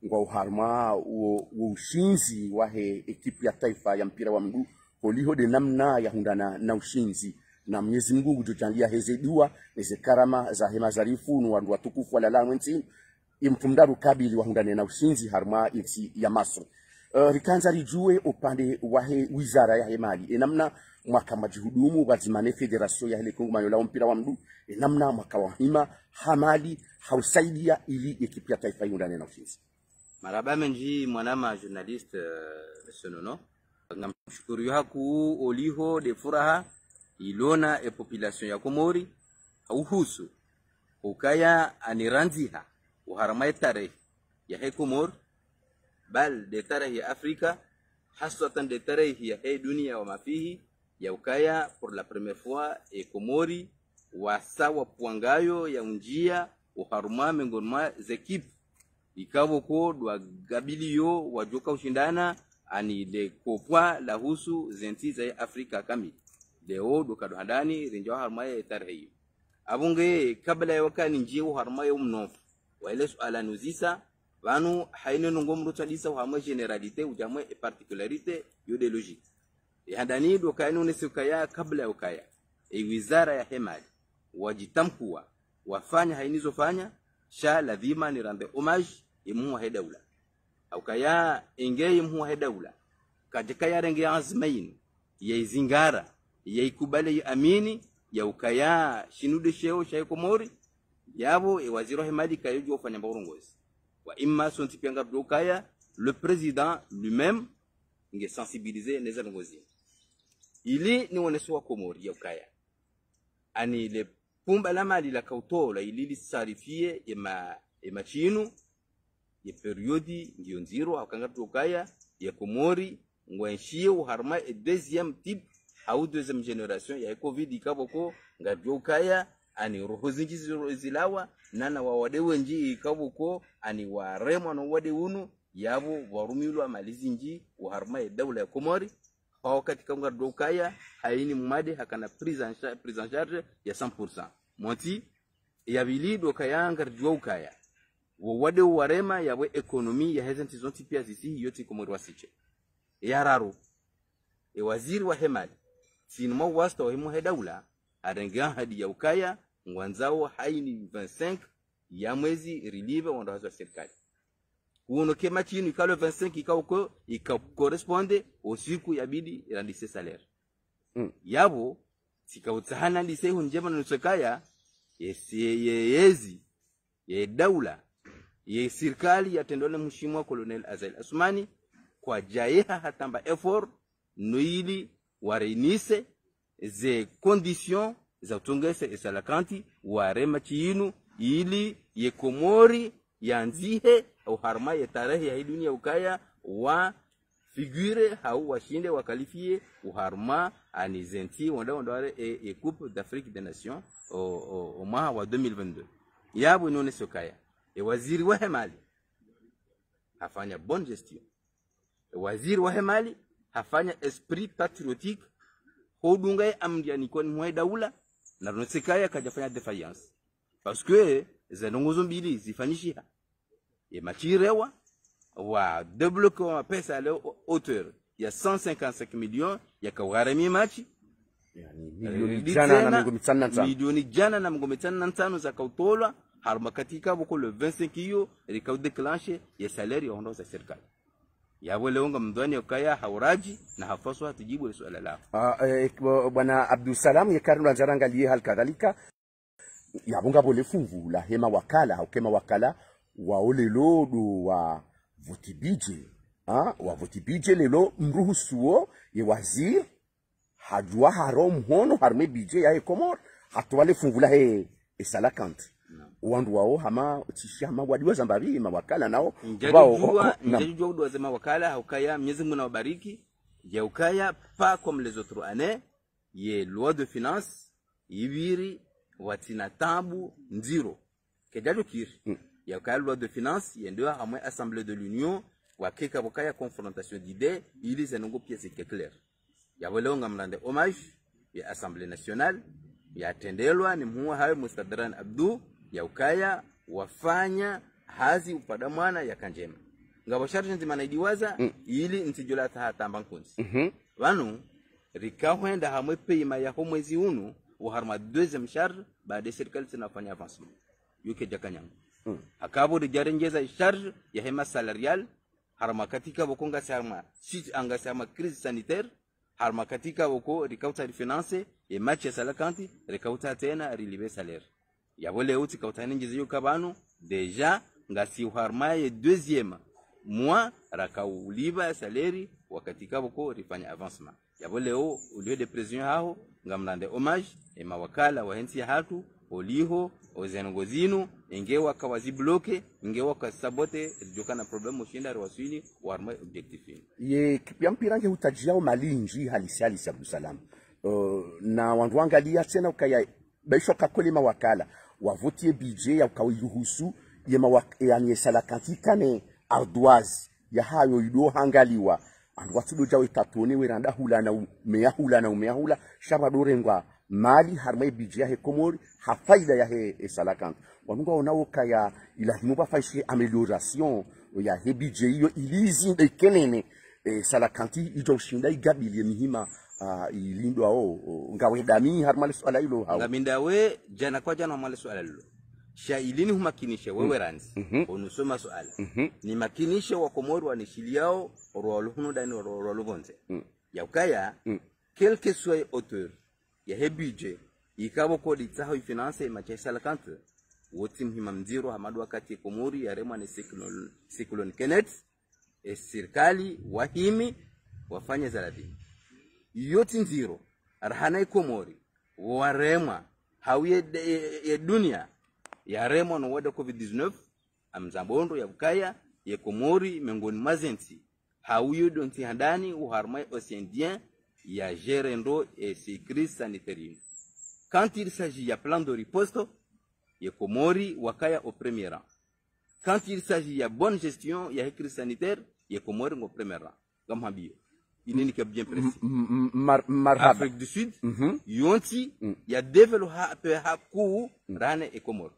ngwa uharma ushinzi wa he ekipu ya taifa ya mpira wa mguu holiho de namna ya hundana na ushinzi na Mwenyezi Mungu kutujalia heze dua heze karama za hema zarifu nu wandu watukufu wala la mwenzi imtumdaru kabili wa hundane na ushinzi harma insi ya Masri. Rikanza rijue upande wa wizara ya hemali namna mwaka majihudumu wazimane federasyon ya hele Kongo mayola mpira wa mguu namna mwaka wa hima hamali hausaidia ili ekipu ya taifa hundane na ushinzi. Maraba menji mwanama journaliste Sonono namshukuru haku oliho de furaha ilona population ya Komori uhusu ukaya aniranziha uharama tarehe ya he Komor bal de tarehe ya Afrika hasatan de tarehe ya he dunia wa mafihi ya ukaya pour la première fois Komori wasawa puangayo ya unjia uharuma mengonma zekip ikawo ko dwa gabiliyo wajoka ushindana ani de kopwa la husu zenti za Afrika kamili leo duka handani rinjo harmaye tarhiyo abunge kabla ya wakani njio harmaye mnofu wale suala nuzisa vanu haine ngomru tadisa hama generalité ujamwe et particularité yode logique handani duka ino nesukaya kabla ya ukaya wizara ya hemali wajitamkuwa wafanya hainizofanya sha lazima nirande homage imu wa daula au kaya ingeye imu wa daula katika ya renge azmain ya izingara ya ikubale ya amini ya ukaya shinude sheo sha Komori yabo waziri hemali kayo fanya borongozi wa imma sonti pianga ukaya le président lui-même nge sensibiliser les alongozi ili ni woneso wa Komori ya ukaya ani le pumba la mali la kautola ili sarifie ema chinu ye periodi ndio nziro akanga tukaya ya Komori ngwenshie uharma deuxième type au deuxième génération ya covid ikaboko ngabyo ani roho zingi zilawa nana wa wadewe nji ikaboko ani waremo no wade unu yabo warumilwa malizinji uharma daula ya Komori hao katika ngado haini mumade hakana prise en charge ya 100%. Monti yabili dokaya ngarjwa ukaya wade warema yawe ekonomi ya hezenti zonti pia zisi yoti Komori wasiche yararu waziri wa hemali sinuma wasta wa hemu daula arenga hadi ya ukaya ngwanzao haini 25 ya mwezi relieve wanda wa serikali uno kema chini ikalo 25 ikauko corresponde au siku yabidi irandise salaire yabo sikautahana lise hunjema nusokaya yezi ye daula ye serikali ya tendole mheshimiwa Colonel Azael Asmani kwa jayeha hatamba effort noili warenise ze conditions za utongese esalakanti warema chinu ili ye Komori yanzihe au harma ya tarehe ya dunia ukaya wa figure hau washinde wakalifie uharma anizenti wanda e Coupe d'Afrique des Nations au mwaka wa 2022 yabo inone sokaya waziri wa hemali hafanya bonne gestion waziri wa hemali hafanya esprit patriotique hodunga amdiani kwa mwa daula na rosekaya kajafanya defiance parce que zanongozo mbili zifanyisha machirewa wa débloquer wa pesa leo hauteur ya 155 millions ya kawarami machi yani milioni jana na mingome tano za kautola harma katika boko le 25 hiyo rikau déclencher ya salaire ya hondo za serikali yabo leonga mdwani ukaya hauraji na hafaso hatujibu swala lao bwana Abdul Salam yekaru nzaranga liye hal kadhalika yabunga bole fungu la hema wakala au kema wakala wa olelo do wa votibije wa votibije lelo mruhusuo ye wazir hajwa harom hono harme bije ya Komor hatwale fungu la he esalakant wandu wao hama tishama wadiwa zambavi mawakala nao njajua udwa zema wakala haukaya Mwenyezi Mungu nawabariki ya ukaya pa comme les autres années ye loi de finance ibiri watina tabu nziro kejajo kiri ya ukaya loi de finance yendo hamwe assemblée de l'union wakeka wakaya confrontation d'idées ili zenongo pièce claire ya welonga mrande hommage ya assemblée nationale ya tendelwa ni mhuwa hayo Mustadran Abdu ya ukaya wafanya hazi upada mwana ya kanjema ngabo charge nti manaidiwaza ili ntijola hata mbankunzi wanu rikahwenda hamwe payma ya ho mwezi unu uharma deuxième charge baada serikali tunafanya avancement yuke jakanyang akabo de jarengeza charge ya hema salarial harma katika bokonga sama sit anga sama crise sanitaire harma katika boko rikauta finance e match ya salakanti rikauta tena relever salaire ya wole uti kauta ningize yuka banu deja ngasi uharma ye deuxième mois rakauliba salaire wakati kaboko rifanya avancement yabo leo ulio de president hao ngamlande homage e mawakala wa hensi hatu oliho ozenongozinu ingewa kawazi bloke ingewa kasabote jokana problem ushinda waswili warma objectif ye kipyampira hutajia malinji halisi Abdul Salam na wandu angalia tena ukaya baisho kakole mawakala wavutie budget ya ukawiruhusu ye mawakala salakantika ne ardoise ya hayo ido hangaliwa andu watudo jawe tatone weranda hula na umehula shabadorengwa mali harma budget he Komori hafaida ya he salakant wanunga onao kaya ilahimu bafaishi amélioration ya he budget hiyo ilizi kenene salakanti ijo shinda igabilie mihima ilindo ao ngawe dami harma swala hilo hao ngamindawe jana kwa jana mali swala hilo shailini humakinishe wewe ranzi onusoma swala ni makinishe wa Komori wanishiliao rolo dani rolo vonze ya ukaya quel que soit auteur ya he budget ikabo kodi tsaho finance machesa la kante woti mhima mziro hamadu wakati Komori ya remwa ni cyclone Kenneth serikali wahimi wafanye zaradini yoti nziro arhana Komori waremwa hawiye ya dunia ya remwa no wada covid-19 amzambondo ya ukaya ya Komori mengoni mazenti hawiyo donti handani uharmai océanien ya gerendo et crise sanitaire. Quand il s'agit de plan de riposte, ya Komori wakaya au premier rang. Quand il s'agit de bonne gestion, ya crise sanitaire, ya Komori au premier rang. Comme habio. Il n'est bien précis. Afrique du Sud, yonti ya développé haku rane et Komori.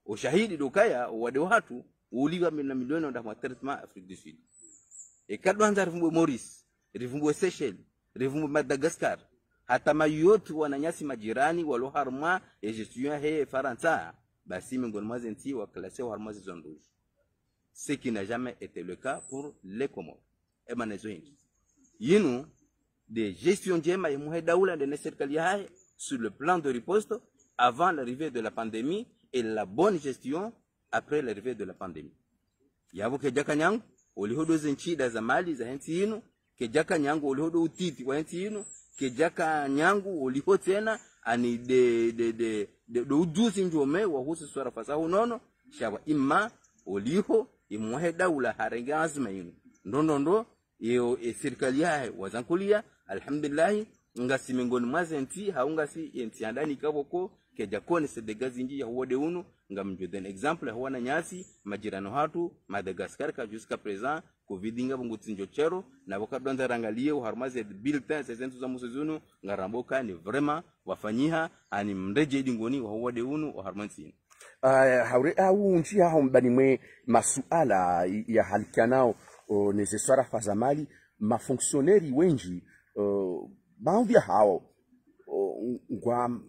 Au shahidi dokaya wade watu uliwa milioni nda traitement Afrique du Sud. Et kadwanza rifumbo Maurice, rifumbo Seychelles, rifumbo Madagascar, hata mayotu wananyasi majirani waloharma et gestion he Faransa, basi miongoni mwa nchi wa classé harma zone rouge. Ce qui n'a jamais été le cas pour les Comores. Et manezo hindi. Yinu de gestion jema ya daula de serikali hai sur le plan de riposte avant l'arrivée de la pandémie et la bonne gestion après l'arrivée de la pandémie. Yabo ke jakanyangu ulihodo zinchida za mali za henti yinu ke jakanyangu ulihodo utiti wa henti yinu ke jakanyangu uliho tena ani de ujuzi njome wa husu swara fasahu nono shaba imma uliho imuhe daula harenga azma yinu ndondo iyo serikali yae wazankulia alhamdulillah ngasi mingoni mazenti haungasi enti andani kaboko ke jakoni sedegazi nji ya huwade unu ngamjoden example huwana nyasi majirano hatu Madagascar ka jusqu'à présent covid nga bungutinjo chero na wakadonza rangalie uharmaze bulletin sezentu za musuzunu ngaramboka ni vraiment wafanyiha ani mreje dingoni wa huwade unu uharmansi haure au nchi hao mbani mwe masuala ya halikanao necessaire fazamali mafonctionnaire wengi baadhi hao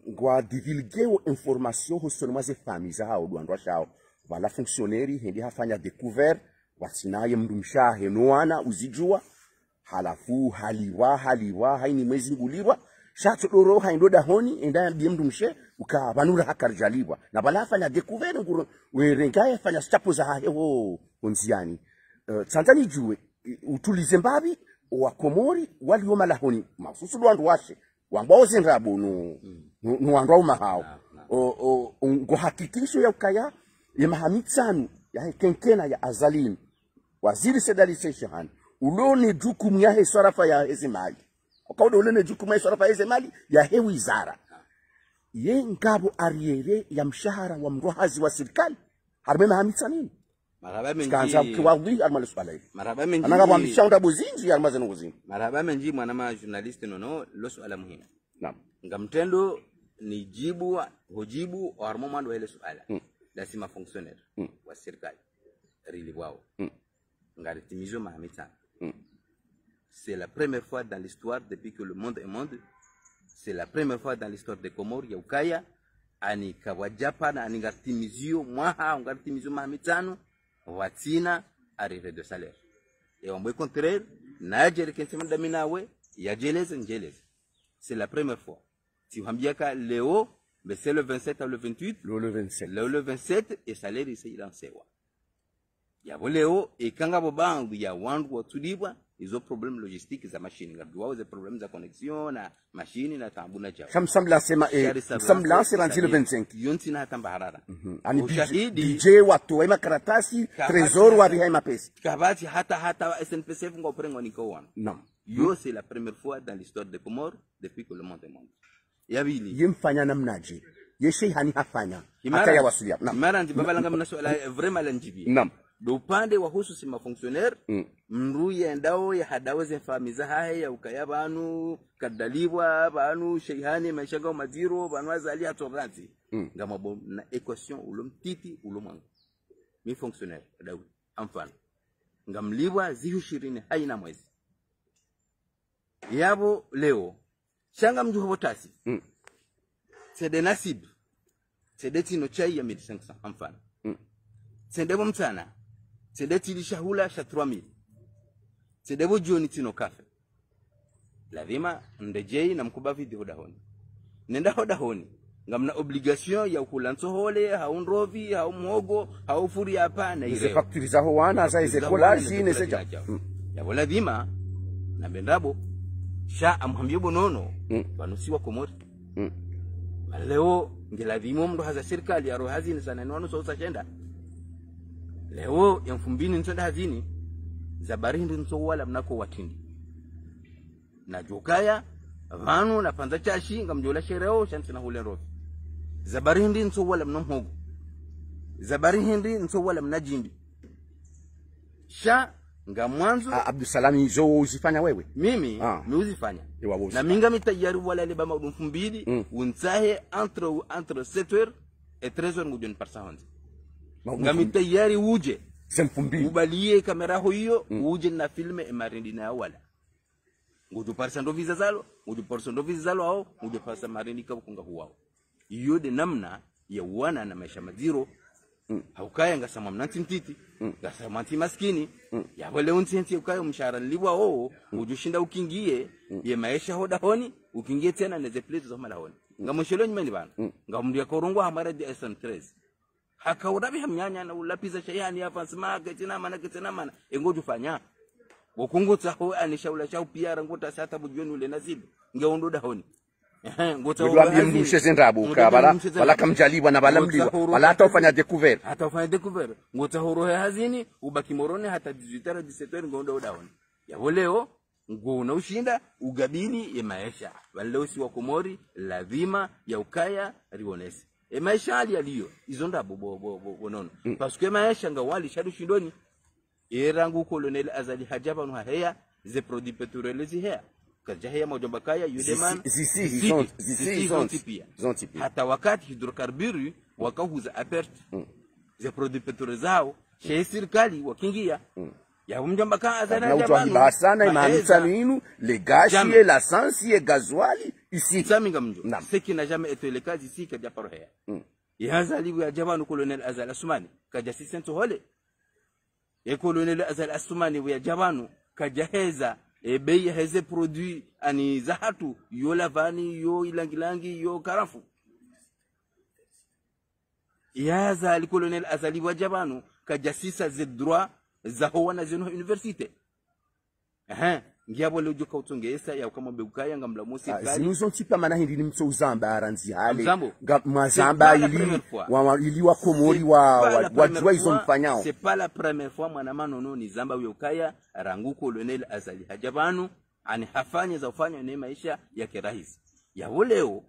ngwa divulguer information husonoma ze famille hao duandwa shao wala fonctionnaire hindi hafanya découvert wasinaye mndumsha henoana uzijua halafu haliwa haini mwezi nguliwa shacho doro haindo dahoni enda mndumshe ukabanura hakarjaliwa na bala fanya découvert nguru werengaye fanya stapo za hewo onziani Santani juwe utulize mbabi wa Komori wali woma lahoni masusu duandu washe wamboze ndrabu no wandu mahao ngo hakikisho ya ukaya ya mahamitsanu ya kenkena ya azalini waziri sedali seshan ulone jukumu ya sarafa ya ezimali ukaudo ulone jukumu ya sarafa ya ezimali ya he wizara ye ngabo ariere ya mshahara wa mrohazi wa serikali harbe mahamitsanini maraba menji kanza kiwawi armale swala maraba menji ananga bambishanga buzinji armaze ngozini maraba menji mwana ma journaliste nono lo swala muhimu naam ngamtendo ni jibu hojibu armo mando hele swala dasima fonctionnaire wa serikali rili wao ngaritimizo mahamitana. C'est la première fois dans l'histoire depuis que le monde est monde. C'est la première fois dans l'histoire des Comores ya ukaya ani kawajapa na ani ngatimizio mwaha ngatimizio mahamitano watina arrivée de salaire. Et on peut contraire na jere kensema daminawe ya jeleze njeleze. C'est la première fois. Si vous ambiaka Léo, mais c'est le 27 ou le 28. Le 27. Le 27 et salaire ici il en sewa. Ya Léo et kanga bobangu ya wandu watulibwa izo problème logistique za machine ngadwa za problème za connexion na machine na tambuna chao. Shamla sema shamla siranzi le 25. Yonti na tamba harara. Ani DJ watu wa makaratasi trésor wa bihai mapesi. Kabati hata SNPCF ngo prengo niko wana. Naam. Yo c'est la première fois dans l'histoire des Comores depuis que le monde est monde. Yabili. Yemfanya namnaje. Yeshe hani hafanya. Hata ya wasulia. Naam. Mara ndi baba langa mnaswala vraiment lanjibi. Naam. Do upande wa hususi mafonctionnaire mruye ndao ya hadaweze famiza haye ya ukaya banu kadalibwa banu sheihani maishaga maziro banu azali atoranzi ngama bom na equation ulomtiti ulomangu mi fonctionnaire dawi amfano ngamlibwa zihu 20 haina mwezi yabo leo shanga mju hobotasi c'est de nasib c'est de tino chai ya 1500 amfano c'est de bomtana c'est de tilishahula sha 3000 c'est de bojoni tino kafe lazima ndejei na mkuba video dahoni nenda hodahoni ngamna obligation ya kulanzo hole haunrovi haumhogo haufuri hapa na ile facture za hoana za ize collage ne seja ya lazima na bendabo sha amhambie bonono banusiwa Komori leo ngelazima mndo haza serikali ya rohazini sana neno so sachenda leo ya 2000 nsonda hazini zabari ndi nso wala mnako watindi na jokaya vanu na panza chashi ngamjola shereo shanti na hule rofi zabari ndi nso wala mnomhogo zabari hindi nso wala mnajimbi sha ngamwanzo Abdusalam hizo uzifanya wewe mimi uzifanya na minga mitayari wala le bama 2000 unsahe entre 7h et 13h ngujoni par seconde ngamita yari uje semfumbi ubalie kamera hiyo uje na filme emarindi na wala ngudu parsando visa zalo au ngudu parsa marindi ka kunga huwao iyo de namna ya wana na maisha maziro haukaya ngasama mnantintiti ngasama maskini ya wale untenti ukaya mshahara liwa ujushinda ukingie ye maisha hodahoni ukingie tena neze place za malahoni ngamoshelo nyimani bana ngamndia korongo hamara de SN13 haka urabi hamnyanya na ulapiza shayani hapa sima ketina mana engoju fanya wokungutsa ho anishaula chau pia rangota sata bujoni ule nasibu ngeondo dahoni ngota wambie mdushe zendabu ka bala kamjaliwa na bala mliwa bala atafanya découvert ngota horo ya hazini ubaki morone hata 18h 17h ngondo dahoni ya leo ngona ushinda ugabini ya maisha wale si wa Komori lazima ya ukaya rionesi maisha ali aliyo izonda bonono parce que maisha ngawali shadu shindoni erangu colonel azali hajaba no haya ze produits pétroliers haya kaja haya mojomba kaya yudeman zonti hata wakati hidrokarburi wakahuza apert ze produits pétroliers zao chez serikali wakingia ya mjomba kaya azali hajaba sana imanisha ninu le gaz et l'essence et gasoil ici saminga mjo ce qui n'a jamais été le cas ici kaja parohea yazali ya jabanu colonel azali asumani kaja sisento hole colonel azali asumani ya jabanu kajaheza bei heze produit ani zahatu yo lavani yo ilangilangi yo karafu yazali colonel azali wa jabanu kajasisa ze droit za howana zeno universite ngiabo lejo kautongesa ya kama beukaya ngamla mosi kali zinuzo tipa mana hindi nimso uzamba aranzi hale mazamba ili wa Komori wa izo mfanyao c'est pas la première fois mwana manono ni zamba beukaya rangu colonel azali hajabanu ani hafanya za ufanya ne maisha ya kirahisi ya leo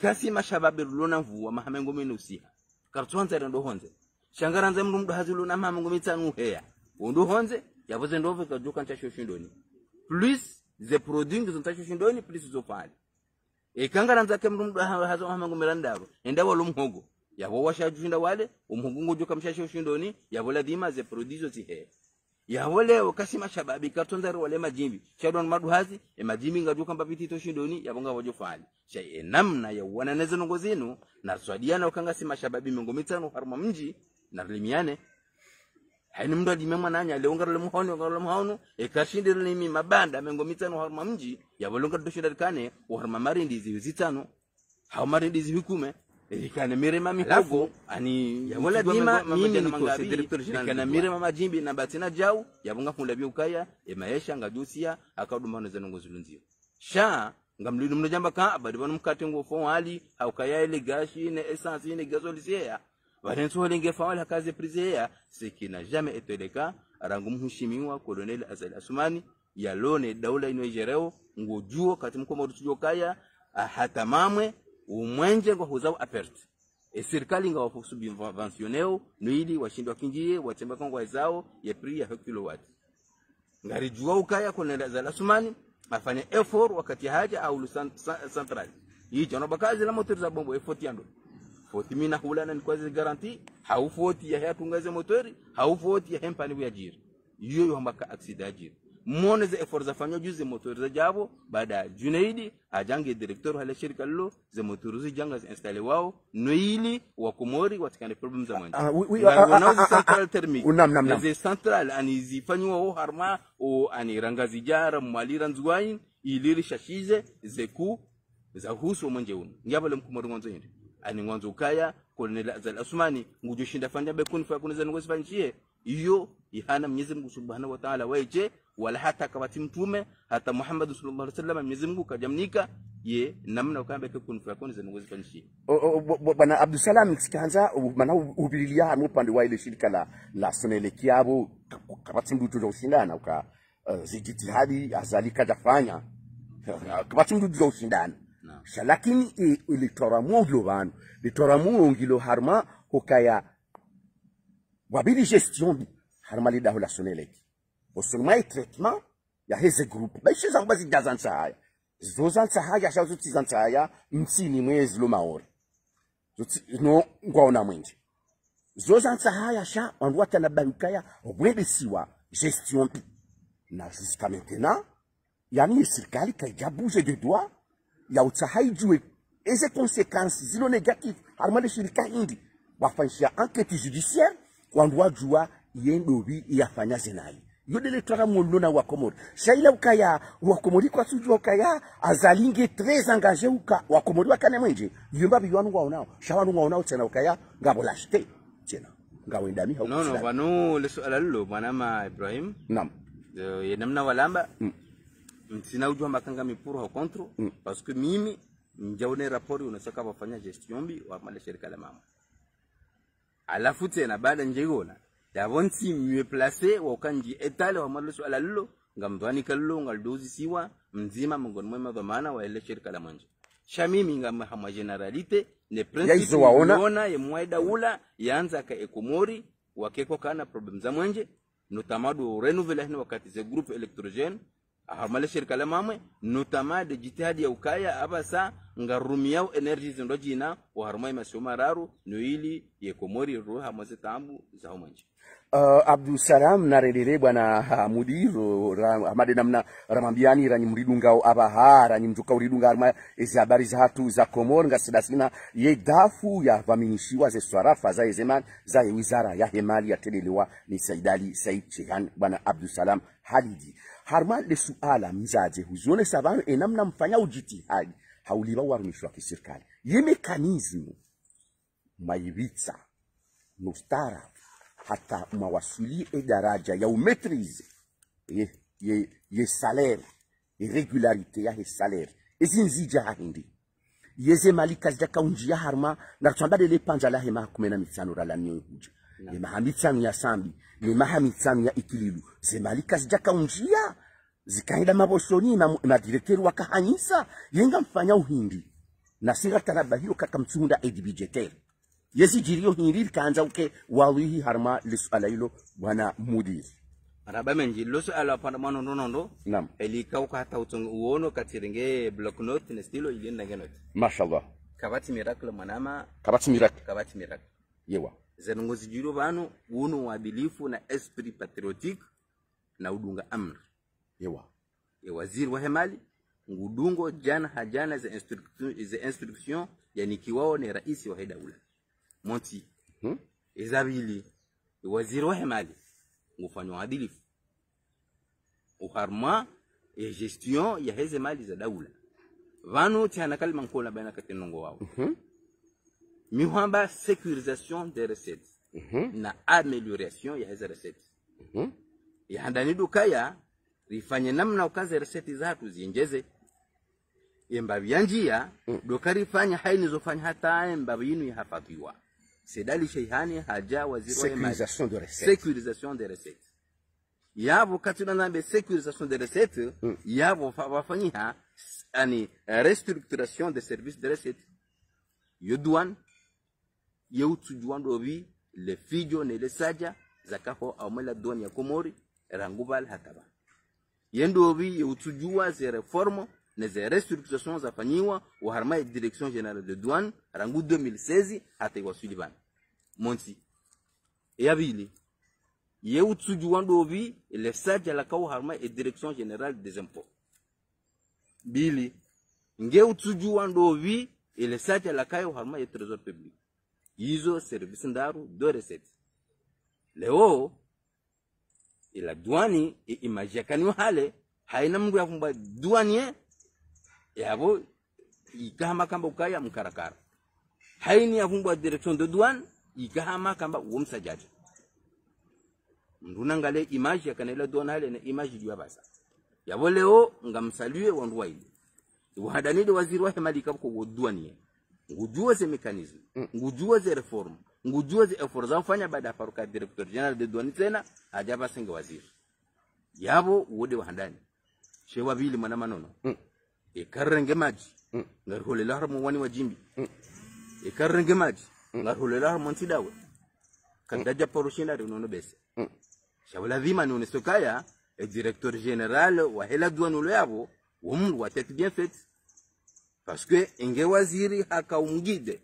kasi mashababe rulona mvua mahamengo menusia kartonza ndo honze shangaranza mndu hazilu na mahamengo mitanu heya ndo honze yavuze ndove kajuka ncha shoshindoni plus ze produits ngizontachwa shindoni plus zopali kangaranza ke mndu hazo hamango mirandaro enda walo mhogo yabo washajushinda wale umhogo ngojo kamshasho shindoni yabo ladima ze produits zotihe ya wale wakasi mashababi katonda wale majimbi chadon maduhazi majimbi ngaju kamba vitito shindoni yabonga wajo fali shay namna ya wananeza nongozenu na swadiana ukanga si mashababi mingo mitano harma mji na limiane haini mndo dimema nanya leongara lemuhono kashinde limi mabanda mingo mitano harma mji ya walonga doshinda kane harma marindi zitano hao marindi zikume ikana mirema mihogo ani wala dima mimi niko director general ikana mirema majimbi na batina jau yabunga funda byukaya maisha ngajusia akadumana zanongozulunzio sha ngamlidu mnojamba ka abadi banu mkate ngo fo hali haukaya ile gashi ne essence ne gasolisia warenso linge fawala kazi prizea sikina jamais eteleka rangu mheshimiwa colonel Azali Asumani ya lone daula ino ijereo ngojuo kati mkomo rutujokaya hata mamwe umwenje ngo huzao apert serikali nga wafusu subventioneo noili washindwa kinjie watemba kongwa zao ya prix ya kilowatt ngari jua ukaya colonel Azali Asumani afanye effort wakati haja au central hii jono bakazi la motor za bombo effort yando foti mina hulana ni kwazi garanti haufoti ya hatungaze motori haufoti ya hempani ya jiri hiyo hambaka accident jiri mone za effort za fanyo juzi motori za jabo baada Junaidi ajange director hala shirika lilo za motori janga za installe wao noili wa Komori watikane problem za manje wanaozi central thermic za central anizifanywa ho harma o anirangazi jara mwalira nzuwain iliri shashize zeku za husu manje uno ngabale mkumori mwanzo hindi ani mwanzo ukaya colonel Azali Asumani ngujushinda fanya bekuni fa kuneza ngozi fanjie iyo ihana Mwenyezi Mungu Subhanahu wa Ta'ala waje wala hata kabati mtume hata Muhammad sallallahu alaihi wasallam Mwenyezi Mungu kajamnika ye namna ukamba bekuni fa kuneza ngozi fanjie bwana Abdusalam sikanza maana ubililia hamu pande wa ile shirika la Sonele kiabo kabati mtu tuzoshindana uka zijitihadi Azali kajafanya kabati mtu tuzoshindana lakini electoramu global electoramu ngilo harma hokaya wabili gestion harma lida la Soneleki osoma traitement ya heze group baishe zamba zidazansa haya zozansa haya shazuti zansa haya mtsini mwezi lo maori no ngwaona mwingi zozansa haya sha wanduata na barukaya obwede siwa gestion na jusqu'à maintenant yani serikali kaijabuje de doigt ya utahaijue eze consequences zilo negative harma de shirika hindi wafanyia enquête judiciaire wanduwa jua yendobi yafanya zenai yodele twara molona wa Komori shaila ukaya wa Komori kwa sujua ukaya Azalinge très engagé uka wa Komori wakane mwenje yomba biwanu waonao shawanu waonao tena ukaya ngabo lashte tena ngawenda mi no vanu le swala lilo mwanama Ibrahim naam yenamna walamba mtina ujua makanga mipuru au contre parce que mimi njaone rapport unasaka wafanya gestion bi wa mali shirika la mama alafu tena baada njegona davonsi mieux placé wa kanji etale wa mali swala lilo ngamdwani kallo ngaldozi siwa mzima mngoni mwema dhamana wa ile shirika la manje shamimi ngam hama generalite ne principe waona ye mwaida ula yaanza ka Komori wakeko kana problem za manje notamado renouveler wakati ze groupe électrogène ahamale shirika la mamwe notamment de jitihadi ya ukaya abasa ngarumiao energy zindojina wa harmai masoma raru noili ye Komori roha mazetambu za homanje Abdusalam narelele bwana mudiro amade namna ramambiani ranyi mridungao abaha ranyi mtuka uridunga arma ezi habari za hatu za Komori ngasidasina ye dafu ya vaminishiwa ze swarafa za ezeman za wizara ya hemali ya telelewa ni Saidali Said Chehan bwana Abdusalam Halidi harma le suala mzaje huzone sabano enamna mfanya ujitihadi hauliba warumishwa kiserikali ye mekanismu maibitsa mustara hata mawasuli e daraja ya umetrize ye salaire irregularité ya he salaire ezinzija hindi yeze malika zja kaunjia harma na tsambade le panja la hema 15 rala nyo huja ye mahamitsanu ya sambi ye mahamitsanu ya ikililu ze malika zja kaunjia zikaenda maboshoni na directeur wakahanyisa yenga mfanya uhindi na singa taraba hiyo kaka mtsunda edibijetaire yesi jirio hiniri kanza uke wawihi harma lisala hilo bwana mudir araba menji loso ala panda mano nondo naam elika ukata uono katirenge block note ne stilo ilinda ngenote mashallah kabati miracle manama kabati miracle yewa zenongozi jiro banu uno uadilifu na esprit patriotique na udunga amri ya waziri wa hemali ngudungo jana hajana za instruction yani kiwao ni rais wa daula monti ezabili waziri wa hemali ngufanywa adilifu uharma e gestion ya heze mali za daula vanu tiana kalima nkola baina katenongo wao mihamba sécurisation des recettes na amélioration ya heze recettes ya handani dukaya rifanye namna ukaze recettes zatu zienjeze embabi yanjia dokari fanya haini zofanya hata embabi yinu yahafadhiwa sedali sheihani haja waziri wa mali sécurisation des recettes yabo katina nambe sécurisation des recettes yabo wafanyia ani restructuration des services de recettes yoduan yeutujuan dobi le fijo ne le saja zakaho awmela duan ya Komori rangubal hataba yendobi yeutujua ze reforme ne ze restructuration zafanyiwa wa harma direction générale de douane rangu 2016 hata iwasuliban monti yabili yeutujua dobi le saja la kaw harma direction générale des impôts bili ngeutujua dobi le saja la kaw harma et trésor public hizo service ndaru do recettes leo ila douane imajekani hale haina mungu ya kumba douanier yabo ikahama kamba ukaya mkarakara haini ya kumba direction de douane ikahama kamba umsajaji nduna ngale image ya kanela douane hale na image jua basa yabo leo ngamsalue wandu waili wahadani de waziri wa hemali kabko douanier ngujua ze mechanism ngujua ze reform ngujua ze effort za kufanya baada ya faruka director general de douane tena ajaba singe waziri yabo wode wahandani shewa bili mwana manono karrenge maji ngarholela harmo wani wajimbi karrenge maji ngarholela harmo ntidawe kandaja poroshinda rinono bese shawala vima none sokaya directeur général wa hela douane ulo yabo wumlu wa tête bien faite parce que inge waziri haka umgide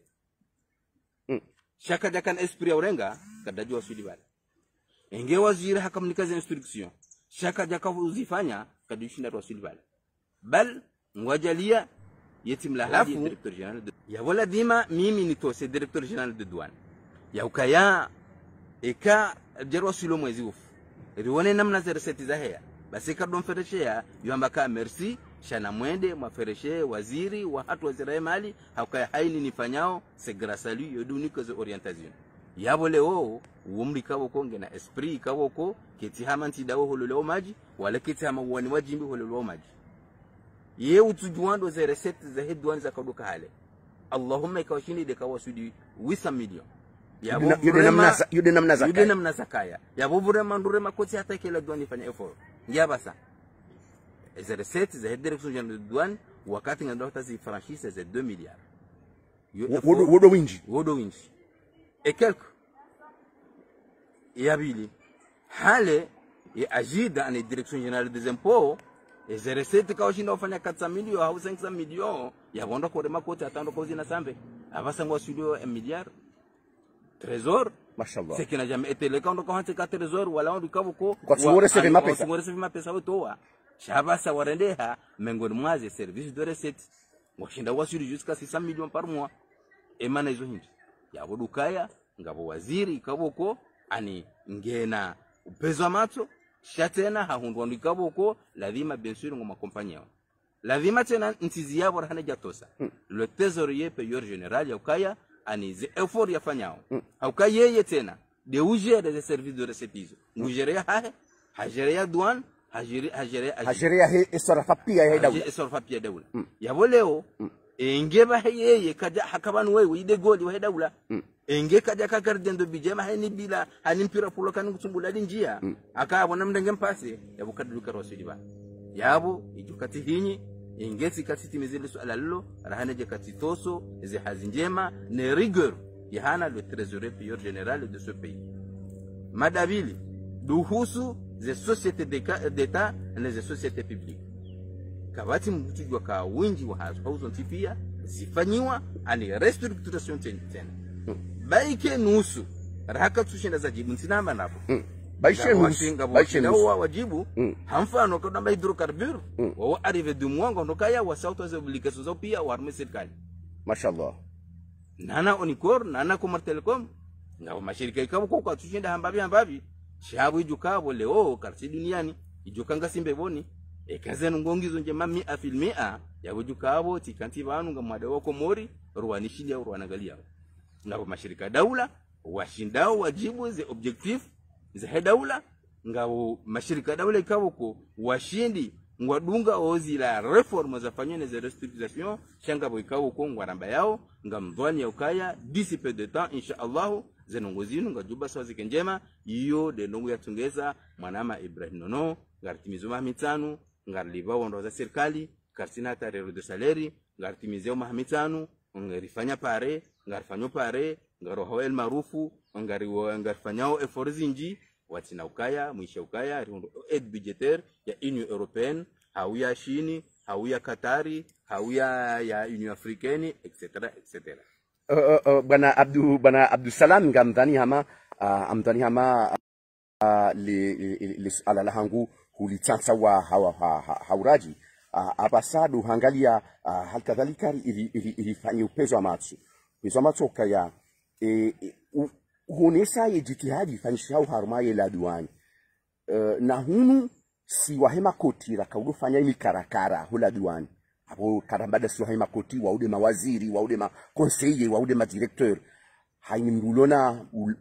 shaka jakan esprit aurenga kadajua sudibala inge waziri haka mnikaze instruction shaka jaka uzifanya kadishinda rasulibala bal mwajalia yetim la hafu directeur général ya wala dima mimi nitose directeur général de douane ya ukaya eka jero sulo mwezi ufu riwone namna za recette za hea basi kadon fereshea yamba ka merci shana mwende mafereshe waziri wa hatu wazira mali hakaya haini nifanyao c'est grâce à lui yodunique aux orientations yabo leo umri kawo konge na esprit kawo ko kiti hamanti dawo hololo maji wala kiti hama wani wajimbi hololo maji ye utujuando za recette za hedwan za kaduka hale Allahumma ikawashini de kawasudi 800 million yabo yude namna zakaya yabo burema ndure makoti hata kila douane fanya effort ngiyabasa les recettes za direction générale de douane wakati ngandota zi franchise za 2 milliards wodo winji et quelque yabili hale ya ajida ani direction générale des impôts et les recettes kawashinda ufanya 400 millions au 500 millions yabonda ko rema kote atando ko zina sambe abasangwa studio 1 milliard trésor mashallah c'est qui n'a jamais été le cas donc quand c'est trésor wala on dikabo ko kwa sungore seve mapesa wotoa shabasa warendeha mengoni mwaze service de recette washinda wasuri jusqu'à 600 millions par mois emana hizo hindi yabo dukaya ngabo waziri kaboko ani ngena upezo macho shatena hahundu ndikaboko lazima bien sûr ngoma kompanyao lazima tena ntizi yabo rahana jatosa le trésorier payeur général yakaya ani ze effort yafanyao haukaya yeye tena de ugere des services de recette hizo ngujerea hajerea douane hajerea esora papia daula yabo leo engeba yeye kaja hakabanu wewe ide goli wa daula enge kaja ka gardien de budget ma hani bila hani mpira pulo kan kusumbula njia aka bona mndenge mpase yabo kaduka rosidi ba yabo ijukati hinyi ingeti katiti mizili swala lilo rahana je katitoso ze hazinjema ne rigueur yahana le trésorier payeur général de ce pays madabili duhusu ze sociétés d'état na ze sociétés publiques kabati mtujwa ka wingi wa hauzo tipia zifanyiwa ani restructuration tena baike nusu rahaka tushinda za jibu ntinamba napo baisheni wajibu hamfano kama hydrocarbure wa arrive du mwanga ndokaya wa sauto za obligations zao pia wa arme serikali mashallah nana onikor nana Comar Telecom ngao mashirika ikao kwa tushinda hambabi shabu ijukabo leo karsi duniani ijukanga simbe boni ekazenu ngongizo nje mami afilmia ya ujukabo tikanti banu ngamada wako mori ruwanishili au ruwanagalia ngao mashirika daula washindao wajibu ze objectif za daula ngao mashirika daula ikao ko washindi ngwadunga ozi la reform za fanyene za restructuration shanga bo ikao ko ngwaramba yao ngamdwani ya ukaya d'ici peu de temps inshallah zenongozinu ngajuba swazi njema iyo de nongo ya tungeza mwanama Ibrahim Nono ngartimizuma mitanu ngarliba wondo za serikali karsina tarero de saleri ngartimizeo mahamitanu ngarifanya pare ngarfanyo pare ngaroho el marufu ngarfanyao effort zinji watina ukaya mwisha ukaya aide budgetaire ya Union Européenne hauya Chini hauya Katari hauya ya Union Africaine etc. bana Abdul Salam ngamdani hama amdani hama le ala hangu hulitsansa wa hauraji abasadu hangalia halkadhalika ilifanya upezo wa matsu kaya huonesa jitihadi fanyishao harumaye la duani na hunu si wahema koti rakaudo fanya imikarakara hula duani hapo karambada si wahema koti waude mawaziri waude ma conseiller waude ma directeur haini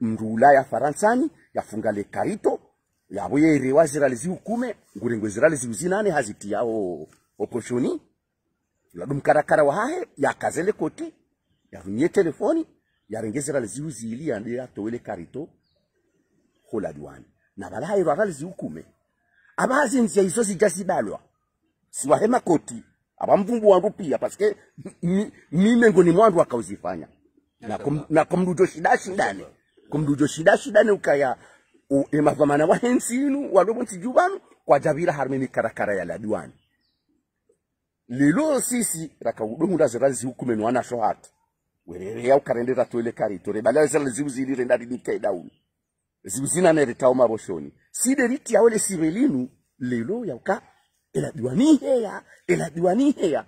mrula ya Faransani yafunga le karito yabo yere wazira lezi hukume ngurengwe zira lezi uzinane haziti yao oposhoni la dumkarakara wa hahe yakazele koti yafunye telefoni yarengezera lezi uzili ande atowele karito hola duani na bala hayo lezi hukume abazi nzia izo sijasibalwa si wahema koti abamvumbu wangu pia paske mime ngoni mwandu wakauzifanya na kumdujo shida shidane ukaya emavamana wa hensinu wadobo ntijubanu kwa jabira harmeni karakara ya laduani lilo sisi rakaudomu da zerazi hukume nwana shohat werere ya ukarendera toile karito rebala zela ziuzili rendari nikai dauni ziuzina neretao maboshoni sideriti ya wale sibelinu lilo ya uka eladuani heya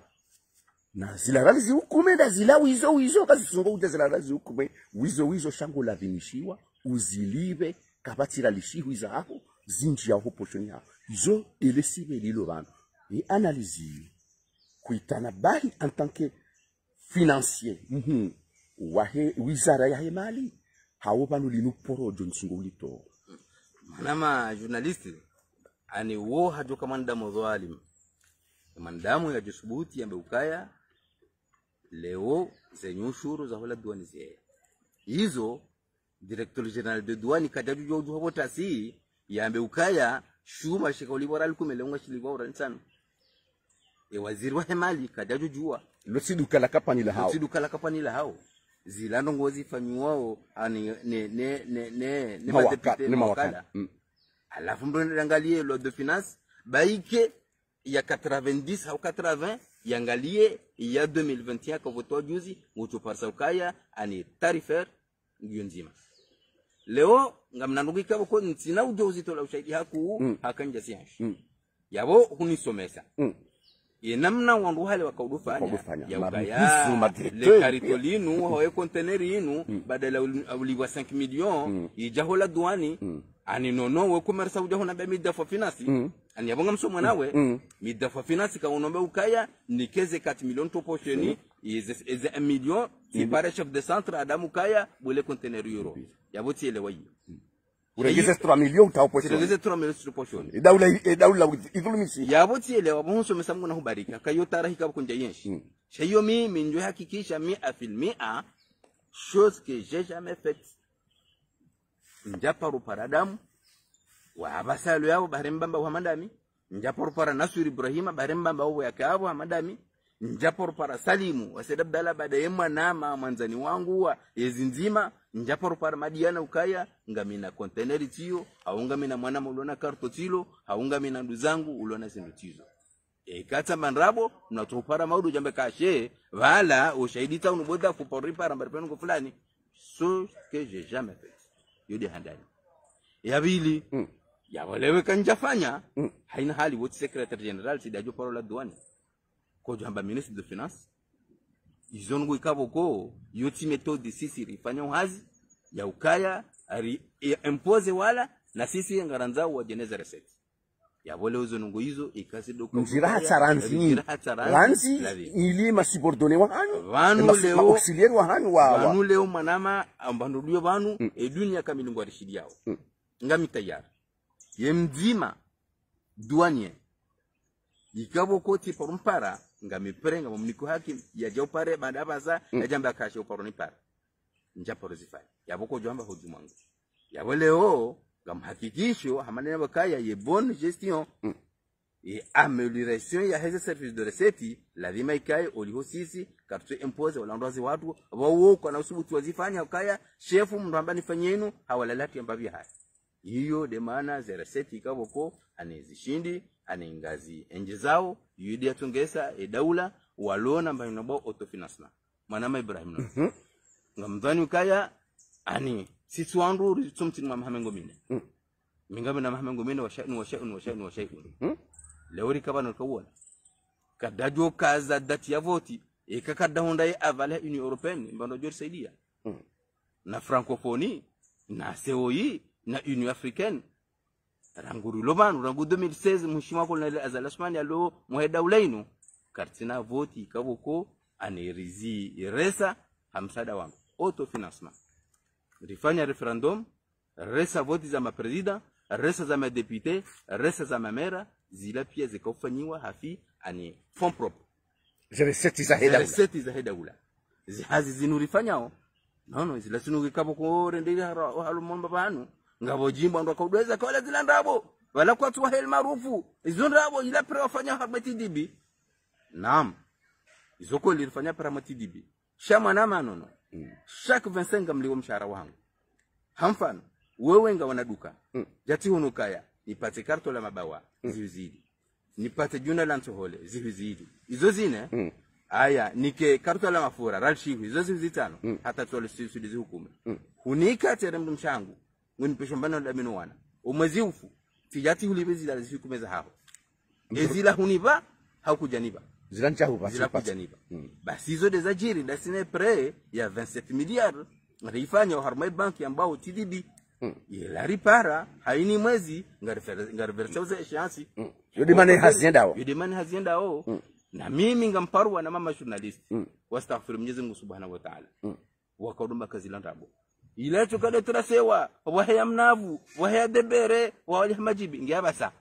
na zilaralizi hukume da zila wizo kazi sungo uja zilaralizi hukume wizo shango la vinishiwa uzilive kabatira lishihu iza hapo zinji ya hopo shoni hapo izo ile sibe lilo bano e analyse kuitana bahi en tant que financier wahe wizara ya hemali hawo bano linu poro jonsingo ulito manama journaliste ani wo hajo kamanda mudhalim mandamu ya jusubuti ambe ukaya leo zenyushuru za hola duani zie hizo directeur general de douane kadaju joju hobota si yambe ukaya shuma shikauli boral kumelengwa shiliwa uransan waziri wa hemali kadaju jua losiduka la kapani la hao zilando ngozi fanyuwao ani ne mawakala alafu ndo angalie loi de finance baike ya 90 au 80 yangalie ya 2021 kwa voto juzi mtu parsa ukaya ani tarifaire nzima leo ngamnandugika ko ntsina ujozi tola ushahidi haku hakanja siashi yabo hunisomesa yenamna wandu hale wakaudufanya ya ukaya le karitolinu hoye conteneri inu badala uliwa 5 millions ijahola duani ani nono we commerce uja hona be midafo finance ani yabonga msomo nawe midafo finance ka unombe ukaya nikeze 4 millions to pocheni is 1 million si pare chef de centre adamu kaya bole conteneur euro yaboti ele wayi urengeze 3 millions ta pocheni urengeze 3 millions to pocheni daula idulumisi yaboti ele wabonso mesamu na hubarika kayo tarahika kunja yenshi shayo mimi ndio hakikisha 100% chose que j'ai jamais faite njaparu paradamu wa abasalu yao barembamba wa madami njaparu para Nasir Ibrahima barembamba wa yakabo wa madami njaparu para Salimu wa Said Abdalla baada yema na manzani wangu wa yezinzima njaparu para Madiana ukaya ngamina container tio aunga mina mwana mulona karto tilo aunga mina nduzangu ulona sindutizo kata manrabo mnatopara maudu jambe kashe wala ushahidi ta unuboda kupori para mbaripeno fulani so que j'ai jamais fait yodi handani ya bili ya walewe kanjafanya haina hali wote secretary general sidajo parola douane ko jamba ministre de finance izongo ikabo ko yoti metode sisi rifanya uhazi ya ukaya ari impose wala na sisi ngaranza wa jeneza recette ya wale uzongo hizo ikasidoka njira ranzi ili masubordone wa vanu leo auxiliaire wa hanu vanu leo manama ambanduliyo vanu edunia kamilungu arishidi yao ngami tayari yemdima douanier ikabo koti porumpara ngami prenga mumniko hakim ya jopare baada baza ya jamba kasho poroni para njaporo zifai yaboko jamba hojumangu yabo leo gamhakikisho hamanena bakaya ye bonne gestion et amélioration ya heze service de recette lazima ikae oliho sisi kapto impose walandozi watu wao kwa usubutu wazifanya ukaya chefu mndamba nifanyenu hawalalati ambavyo haya hiyo de maana za recette ikaboko anezishindi anengazi enje zao yudi atongesa edaula walona mbayo nabo autofinancement manama Ibrahim ngamdhani ukaya ani sisi wandu rizumti mwa mahamengo mine mingabe na mahamengo mine wa shay'un lewri kabano kawona kadajo kaza dati ya voti ikakada honda ya avala Union Européenne mbando jori saidia na francophonie na COI na Union Africaine ranguru lobanu rangu 2016 mheshimiwa ko na azalasmani alo muheda ulaino kartina voti kaboko anerizi resa hamsada wangu autofinancement rifanya referendum resa voti za mapresident resa za madepute resa za mamera zila pia zikafanyiwa hafi ani fond propre recette za hedaula zihazi zinurifanyao nono zila sunuki kaboko rendeli halo momba banu ngabo jimbo ndo kaudweza kwa zila ndabo wala kwa tu hel maarufu izo ndabo ila pre wafanya harmati dibi naam izo ko lifanya paramati dibi shama na manono chaque 25 mlio mshahara wangu hamfano wewe nga wanaduka jati hunukaya nipate karto la mabawa zizidi nipate juna la ntohole zizidi izo zine aya nike karto la mafura ralshihu izo zizitano hata tole sisi hukume hunika teremdu mshangu ngunipisho mbano la minuwana umwezi ufu tijati hulibezi la zikumeza hao ezila huniba haukujaniba zilanja huba zila kujaniba basi hizo de zajiri dasine pre ya 27 miliard rifanya harmai banki ambao TDB yela ripara haini mwezi ngariversa uze eshansi yodimane hazienda o na mimi ngamparwa na mama journalist wastaghfir Mwenyezi Mungu Subhanahu wa Ta'ala wakadumba kazila ndabo ila tukade turasewa wahya mnavu wahya debere wahya majibi ngiyabasa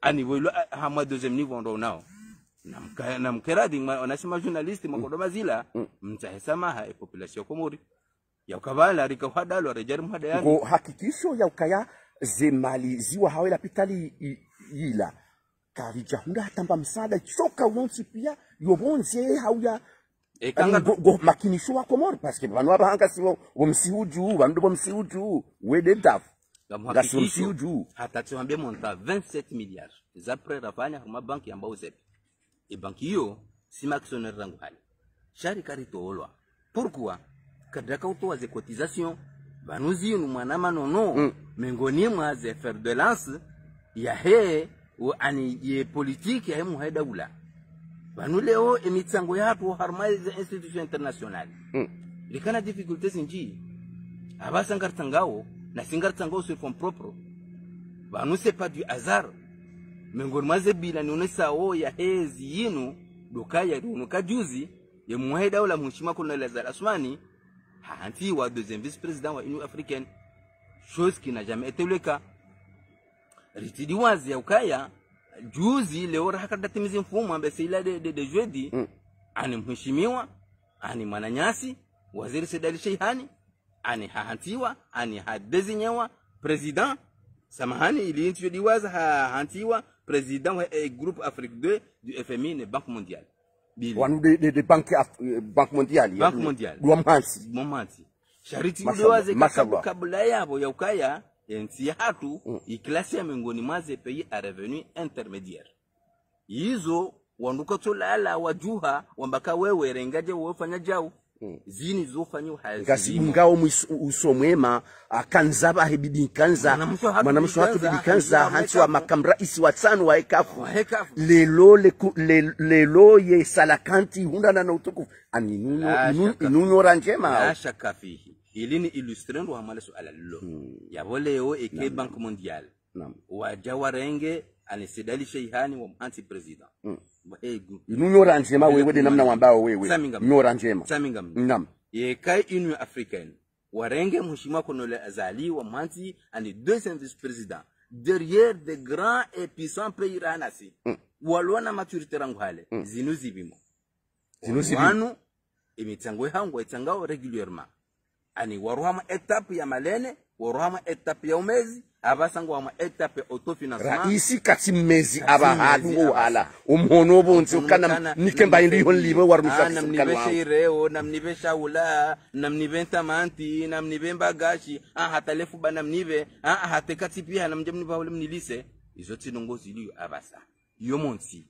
ani welo hama deuxième niveau ndo nao na mkeradi wanasema journalist makodoma zila mtahesama population komori ya ukabala rikahadalo rejer mhada yani ngo hakikisho ya ukaya zemali ziwa hawela pitali yila karija hunda hatamba msada choka wonsi pia yobonze hauya ekanga go makinisho wa komori parce que banwa bahanga siwo bomsihuju bandu bomsihuju wede daf ngamhakikisho hata tuambie monta 27 milliards zapre rafanya kama banki ambao zepi e banki hiyo si actionnaire rangu hali shari karitoolwa pourquoi kadaka utoa ze cotisation banuzi mwanama nono mengoni mwa ze faire de lance ya he ani ye politique ya mu haida banu leo emitsango yapo harmai za institution international likana difficultés nji abasa ngartangao na singartangao sur fond propre banu c'est pas du hasard mengoni mwa ze bila nionesa o ya hezi yinu dokaya runuka juzi ye mu haida mheshimiwa kuna Lazar Asmani hanti wa deuxième vice-président wa Union Africaine, chose qui n'a jamais été le cas. Ritidi wazi ya ukaya juzi leo hakadatimizi mfumo ambaye ila de jeudi ani mheshimiwa ani mananyasi waziri Said Sheihani ani hantiwa ani hadezinyewa president samahani ili introduce hantiwa president wa groupe Afrique 2 du FMI et Banque mondiale. One de banque mondiale Mwamansi shariti uliwaze kabla yabo ya ukaya ensi hatu iklasi ya miongoni mwaze pays a revenu intermédiaire hizo wanduka tolala wajuha wambaka wewe rengaje wofanya jao zini zofanyo ngasi hazimo ngao usomwema akanzaba hebidi kanza mwanamsho hatu bidi kanza hansi wa makamra isi watano wa ekafu lelo ye salakanti hundana na utukufu inunyo ranjema la shaka fihi ilini illustrendo wa malesu ala lilo ya voleo eke Banque Mondiale wajawarenge anisidali sheihani wa anti president inunyo ranjema wewe de namna wambao wewe nyo ranjema nam ye kai Union Africaine warenge mheshimiwa Kolonel Azali wa mwanzi ani deuxième vice-président derrière des grands et puissants pays ranasi walona maturité ranguhale zinuzibimo wanu imitangwe hangu itangao régulièrement ani waruhama étape ya malene waruhama étape ya umezi abasango wa étape autofinancement raisi kati mezi abahadu wala umhono bonze kana nikemba indi honlibe warmusha namnibeshireo namnibesha ula namnibenta manti namnibemba gashi hatalefu bana mnibe hatekati pia namjemniba ule mnilise izo tinongozi liyo abasa yomonti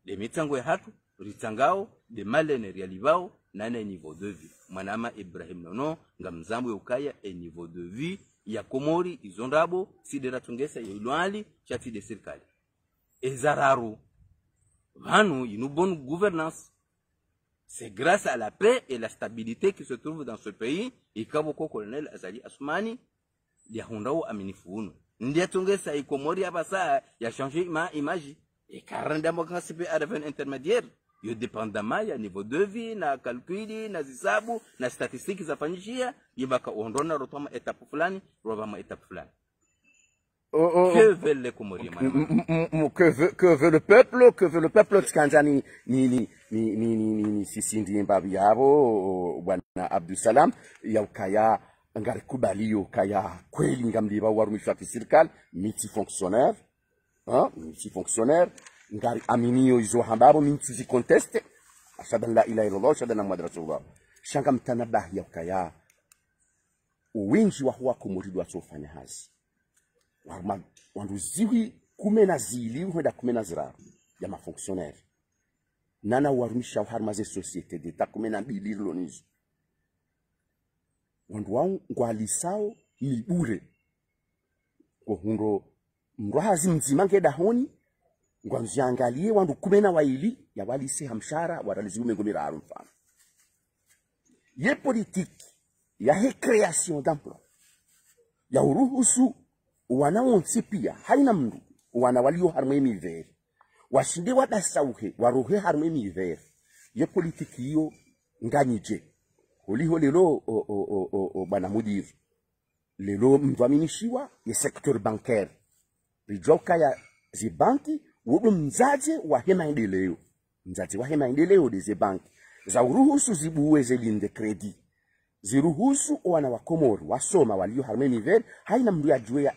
de mitango ya hatu ritangao de malene realibao nane niveau de vie manama Ibrahim nono ngamzambo yokaya e niveau de vie ya Komori izondabo sidera tungesa yilwali chati de serikali ezararu vanu une bonne gouvernance c'est grâce à la paix et la stabilité qui se trouve dans ce pays ikaboko Colonel Azali Assoumani ya hundao aminifuunu ndia tungesa ikomori abasa ya changer image et 40 démocratie à devenir intermédiaire yo dépendamment ya niveau de vie na calculi na zisabu na statistiques za fanyishia yibaka ondona rotoma étape fulani robama étape fulani que veut les Comoriens que veut le peuple tkanzani ni sisindi mbabi yabo bwana Abdul Salam ya kaya ngari kubaliyo kaya kweli ngamliba warumishwa serikali multifonctionnaire multifonctionnaire ngari aminio izo hambabo mintuzi conteste ashhadu la ilaha illallah ashhadu anna muhammadar rasulullah shanga mtanabah ya kaya uwinji wa huwa kumuridu atofanya hazi wanduziwi kumena zili huenda kumena zira ya mafonctionnaire nana warumisha harmaze société d'état kumena bililo nizo wandu wangu ngwalisao ni bure kwa hundo mrahazi mzima ngeda honi ngwanziangalie wandu kumena waili ya walise hamshara waraliziume ngomira mfano ye politique ya he création d'emploi ya uruhusu wanaonsi pia haina mndu wana walio harmwe mivere washinde wadasauhe warohe harmwe mivere ye politique hiyo nganyije uliho lelo bana mudir lelo mvaminishiwa ye secteur bancaire rijoka ya zibanki wodo mzaje wa hema endeleo mzaje wa hema endeleo de banki za uruhusu zibuwe zelinde credit ziruhusu wana wa Komori wasoma walio harme nivel haina mndu yajue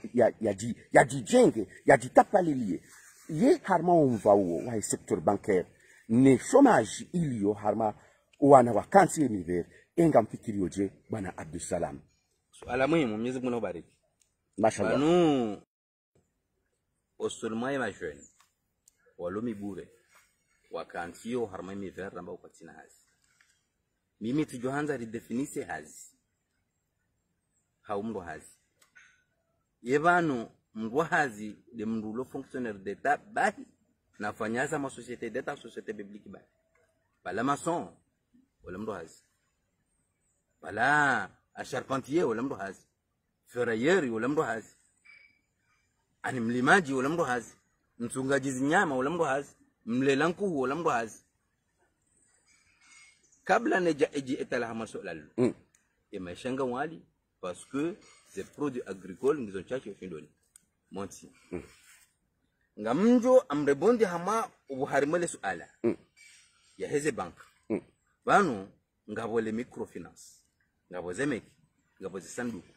ya jijenge ya jitapalilie ye harma umvauo wa secteur bancaire ne chômage ilio harma wana wa kansi nivel enga mfikirio je bwana Abdul Salam ala muhimu Mwenyezi Mungu anabariki mashallah banu osulmai ma jeune walomi bure wakantio harma nivel ramba ukatina hazi mimi tujohanza ridefinise hazi haumro hazi yebano mro hazi de mrulo fonctionnaire d'état bahi na fanyaza ma société d'état société publique bahi bala maçon wala mro hazi bala a charpentier wala mro hazi ferrailleur wala mro hazi ani mlimaji wala mro hazi mchungaji zinyama wala mro hazi mlelanku wala mro hazi kabla neja eji etala hamaso lalu imeshanga wali parce que ces produits agricoles nous ont chaché findoni monti ngamjo amrebondi hama ubuharimele suala ya heze bank bano ngabole microfinance ngabo zemeki ngabo zisanduku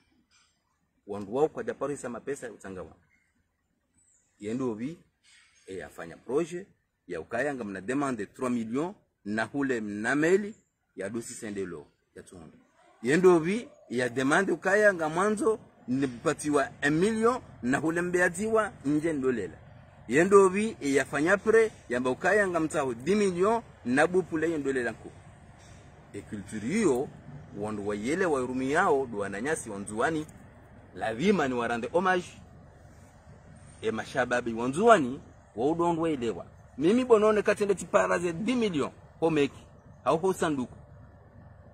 wandu wao kwa japari sama pesa utangawa yendo bi afanya projet ya ukaya ngamna demande 3 millions na hule mnameli ya dosi sendelo ya tuhondo yendovi ya demande ukaya nga mwanzo nipatiwa 1 million na hule mbeatiwa nje ndolela yendovi ya fanya pre ya ukaya nga mtaho 10 million na bupule ndolela nko e culture hiyo wandu wayele wa rumi yao duwananyasi wanzuani lazima ni warande homage e mashababi wanzuani wa udondu waelewa mimi bonone katende tiparaze 10 million homeki au sanduku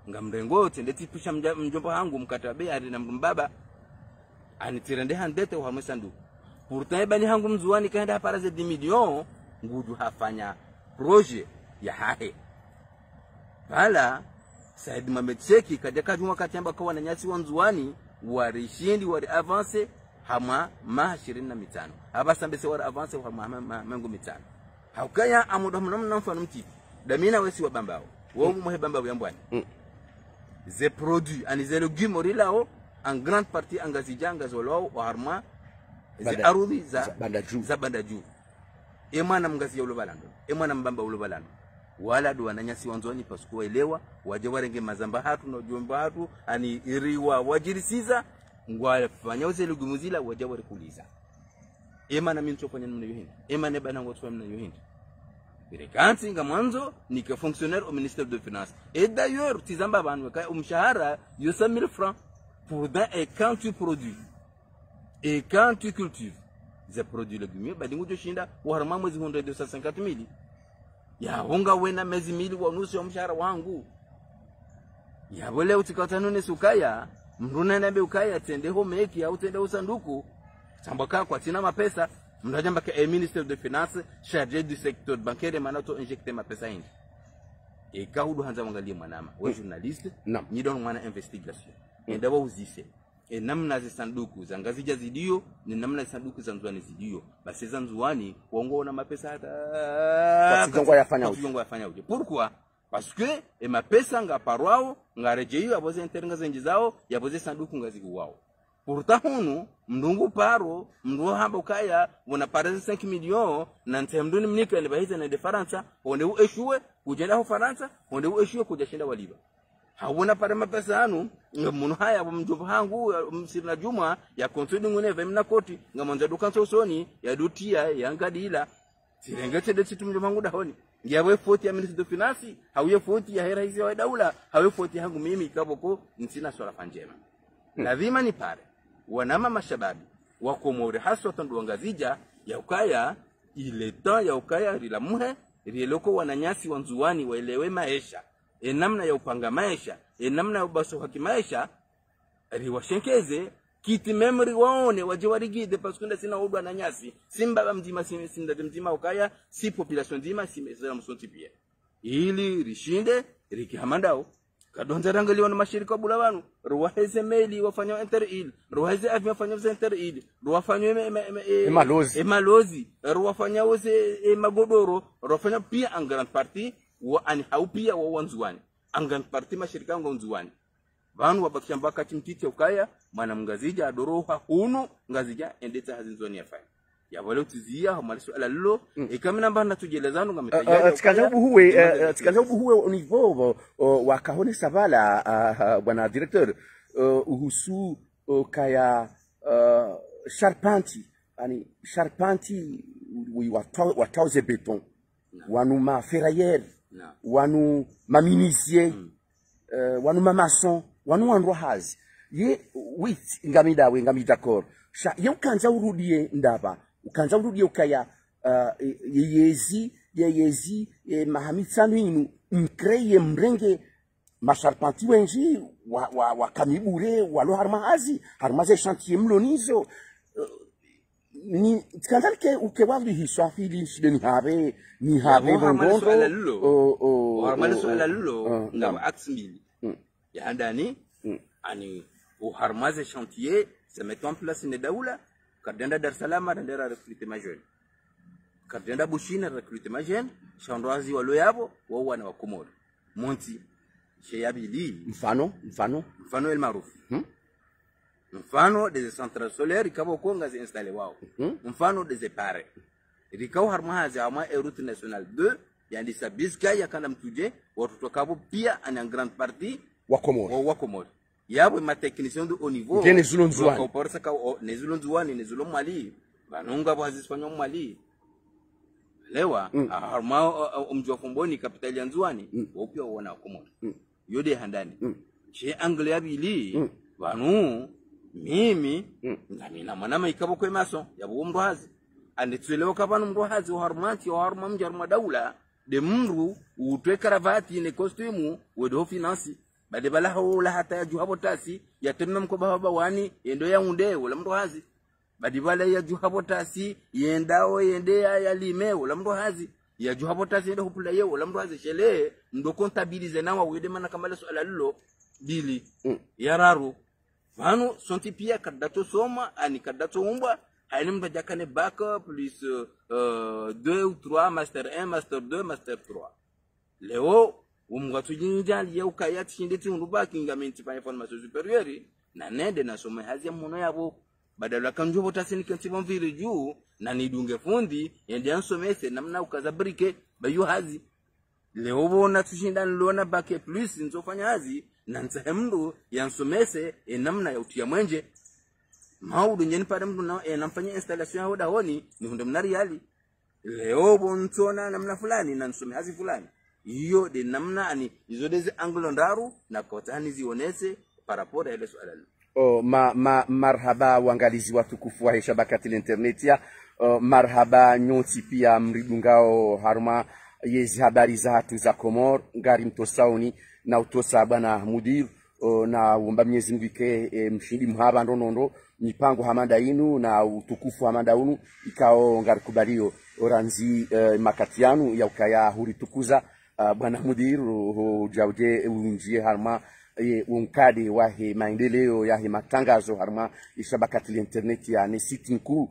ngamrengo tende tipisha mjomba wangu mkatabe ari na mbaba anitirende handete wa sanduku pourtant bani hangu mzuani kaenda paraze 10 million ngudu hafanya projet ya hahe bala Said Mohamed Sheki kadeka juma katamba kwa wananyasi wanzuani warishindi wari avance hama ma 25 haba sambese wari avance hama mango mitano haukaya amudo mnamna mfano mtiti damina wesi wa bambao wo muhe bambao yambwani ze produits ani ze légumes orilao en grande partie angazijanga zolo wa harma ze arudi za bandaju emana mgazi ya ulobalando emana mbamba ulobalando wala do wananyasi wanzoni pasuko elewa waje warenge mazamba hatu na jomba hatu ani iriwa wajirisiza ngwale fanya uze lugumuzila waje warikuliza emana minto fanya mna yohindi emana bana ngotwa mna yohindi birekanti nga mwanzo ni que fonctionnaire au ministère de finances et d'ailleurs tizamba banwe ka umshahara yo 5000 francs pour d'un et quand tu produis et quand tu cultives ze produits légumes badingu joshinda warama mwezi 250,000 ya honga wena mezi 2 wa nusu ya mshahara wangu ya wale utikatanone sukaya mruna nabe ukaya tende homeki au tende usanduku sambaka kwa tina mapesa mnajamba ka ministère de finances chargé du secteur bancaire manato injecter mapesa hindi e kaudu hanza wangalie mwanama we journaliste ni don mwana investigation enda wa uzise e namna za sanduku za ngazija zidio ni namna za sanduku za nzuani zidio basi za nzuani waongoona mapesa hata kwa yafanya uje pourquoi parce que e mapesa nga parwao nga rejeyo aboze internga zenji zao yaboze sanduku ngaziku wao pourtant hunu mndungu paro mndu hamba ukaya wana pareze 5 millions na ntemduni mnika ile bahiza na de Faransa onde ueshue kujenda ho Faransa onde ueshue kujashinda waliba hawana pare mapesa anu ngamuno haya mjomba hangu msirina juma ya kontodi ngone vemna koti ngamonza dukanso usoni ya dutia ya ngadila sirengete de situ mjomba hangu dahoni ngiawe 40 ya ministre de finance hauye 40 ya hera hizi wa daula hauye 40 hangu mimi kaboko nsina swala fanjema lazima ni pare wanama mashababi wakomore haswa tandu wangazija ya ukaya ile temps ya ukaya rilamuhe rieloko wananyasi wanzuani waelewe maisha namna ya upanga maisha namna ya ubaso haki maisha riwashenkeze kiti memory waone waje warigide paskunda sina udwa na nyasi simba mzima sinda mzima ukaya si population nzima si mezera msonti pia ili rishinde rikihamandao kadonza rangaliwa na mashirika bula wanu ruwaheze meli wafanya interil ruwaheze avi wafanya interil ruwafanya emalozi ruwafanya wose magodoro ruwafanya pia en grande partie wa ani haupia wa wanzuani en grande partie mashirika ngo nzuani vanu wabakishamba kati mtiti ukaya mwana mngazija adoroha hunu ngazija endeta hazinzoni yafanya ya wale utizia hamalisu ala lilo ikamina mbanda tujelezanu ngametajia tikazabu huwe au niveau wakahone savala bwana directeur uhusu kaya charpenti watauze beton wanu ma ferrailleur wanu ma menuisier wanu ma maçon wanu wanro hazi ye wit ngamida we ngamida d'accord ye ukanza urudie ndaba ukanza urudie ukaya yeyezi mahamitsano inu mkreye mrenge masharpanti wenji wa kamibure walo harmaze chantier mlonizo ni skandalke ukewali hisafili shideni ni habe bongondo harmalisu ala lulo ngam aksmili ya ndani ani harmaze chantier se met en place ne daoula kadenda Dar es Salaam ndera recrutement jeune kadenda Bushina recrutement jeune chandoazi walo yabo wao na wakomoro monti sheyabili mfano el maruf mfano des centrales solaires ikabo konga zi installe wao mfano des pare rikao harmahazi ama route nationale 2 yani sabiska yakanda mtuje watoto kabo pia en grande partie wakomoro yabo ma technicien de haut niveau ngene zulonzwani ko porsa ka nezulonzwani nezulomali banunga bazisifanya mali lewa harma umjofomboni kapitali ya nzwani wopia uona wakomoro yode handani che angle abili vanu mimi ngamina mwanama ikabo kwe maso yabo mndo hazi anditselewa kapano mndo hazi harmanti harma mjarma daula de mru utwe karavati ne costume wedo finance bade bala hawla hata ya juhabo tasi yatemna mko baba wani yendo ya unde wala mndo hazi bade bala ya juhabo tasi yendao yende ya lime wala mndo hazi ya juhabo tasi yendo hupula ye wala mndo hazi shele ndo comptabiliser nawa wede mana kamala swala lilo bili yararu vanu sonti pia kadato soma ani kadato umba halim bajakane bac plus 2 ou 3 master 1 master 2 master 3 leo umgatu jinjali ya ukaya tshindeti unduba kingamenti pa information supérieure na nende na soma hazi muno yabo badala kanjo botasini kanti bonvire juu na nidunge fundi yende ansomese namna ukazabrike bayo hazi leo bona tushindana lona bac plus nzofanya hazi na nsehemdu yansomese namna ya utia mwenje maudu nyeni pale mtu na namfanyia installation ya hoda honi ni hunde mnari hali leo bontona namna fulani na nsome hazi fulani hiyo de namna ani izodeze angulo ndaru na kotani zionese parapora ile swala. Marhaba wangalizi watukufu wa shabakati internet ya marhaba nyoti pia mridungao harma yezi habari zatu za Komor ngari mtosauni na utosa bwana mudir na umba Mwenyezi Mungu ike mshindi mhaba ndonondo mipango hamanda inu na utukufu hamanda unu ikao ngari kubalio oranzi makatianu ya ukaya huri tukuza bwana mudir jauje unjie harma unkade wahe maendeleo ya matangazo harma ishabakati internet ya ne site nkuu